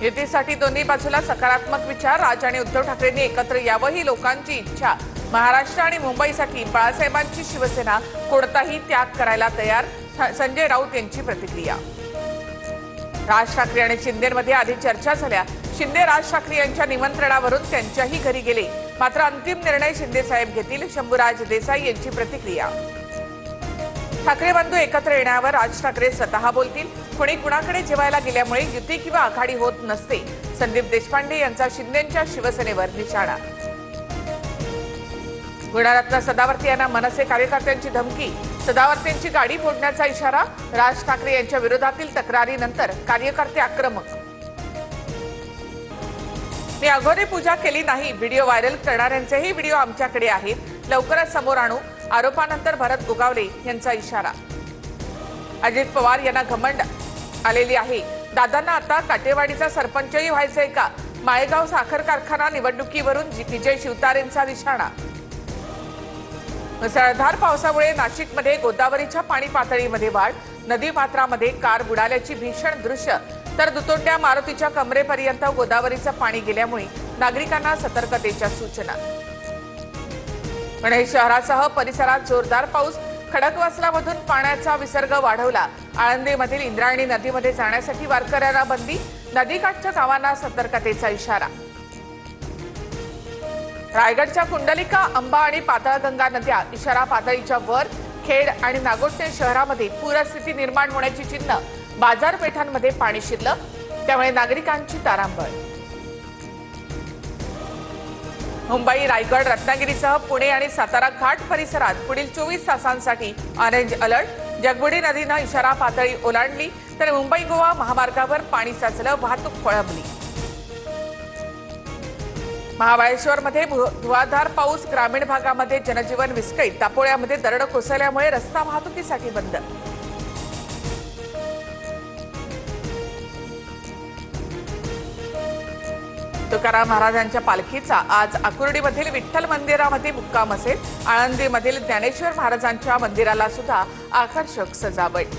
युतीसाठी दोन्ही बाजूला सकारात्मक विचार. राज आणि उद्धव ठाकरेंनी एकत्र यावं ही लोकांची इच्छा. महाराष्ट्र आणि मुंबईसाठी बाळासाहेबांची शिवसेना कोणताही त्याग करायला तयार. संजय राऊत यांची प्रतिक्रिया. राज ठाकरे आणि शिंदेमध्ये आधी चर्चा झाल्या. शिंदे राज ठाकरे यांच्या निमंत्रणावरून त्यांच्याही घरी गेले. मात्र अंतिम निर्णय शिंदे साहेब घेतील. शंभूराज देसाई यांची प्रतिक्रिया. ठाकरे बंधू एकत्र येण्यावर राज ठाकरे स्वतः बोलतील. कोणी कुणाकडे जेवायला गेल्यामुळे युती किंवा आघाडी होत नसते. संदीप देशपांडे यांचा शिंदेच्या शिवसेनेवर निशाणा. गुणरत्न सदावर्ते यांना मनसे कार्यकर्त्यांची धमकी. सदावर्तेंची गाडी फोडण्याचा इशारा. राज ठाकरे यांच्या विरोधातील तक्रारीनंतर कार्यकर्ते आक्रमक. मी अघोरी पूजा केली नाही. व्हिडिओ व्हायरल करणाऱ्यांचेही व्हिडिओ आमच्याकडे आहेत. लवकरच समोर आणू. आरोपानंतर भरत गोगावले यांचा इशारा. अजित पवार यांना घमंड आलेली आहे. दादांना आता काटेवाडीचा सरपंचही व्हायचंय का? माळेगाव साखर कारखाना निवडणुकीवरून विजय शिवतारेंचा निशाणा. मुसळधार पावसामुळे नाशिकमध्ये गोदावरीच्या पाणी पातळीमध्ये वाढ. नदी पात्रामध्ये कार बुडाल्याची भीषण दृश्य. तर दुतोंड्या मारुतीच्या कमरेपर्यंत गोदावरीचं पाणी गेल्यामुळे नागरिकांना सतर्कतेच्या सूचना. पुणे शहरासह परिसरात जोरदार पाऊस. खडकवासलामधून पाण्याचा विसर्ग वाढवला. आळंदीमधील इंद्रायणी नदीमध्ये जाण्यासाठी वारकऱ्यांना बंदी. नदीकाठच्या गावांना सतर्कतेचा इशारा. रायगडच्या कुंडलिका, अंबा आणि पाताळगंगा नद्या इशारा पातळीच्या वर. खेड आणि नागोठणे शहरामध्ये पूरस्थिती निर्माण होण्याची चिन्ह. बाजारपेठांमध्ये पाणी शिरलं. त्यामुळे नागरिकांची तारांबळ. मुंबई, रायगड, रत्नागिरीसह पुणे आणि सातारा घाट परिसरात पुढील 24 तासांसाठी ऑरेंज अलर्ट. जगबुडी नदीनं इशारा पातळी ओलांडली. तर मुंबई गोवा महामार्गावर पाणी साचलं. वाहतूक खोळंबली. महाबळेश्वरमध्ये धुवाधार पाऊस. ग्रामीण भागामध्ये जनजीवन विस्कळीत. दापोळ्यामध्ये दरड कोसळल्यामुळे रस्ता वाहतुकीसाठी बंद. तुकाराम महाराजांच्या पालखीचा आज आकुर्डीमधील विठ्ठल मंदिरामध्ये मुक्काम असेल. आळंदीमधील ज्ञानेश्वर महाराजांच्या मंदिराला सुद्धा आकर्षक सजावट.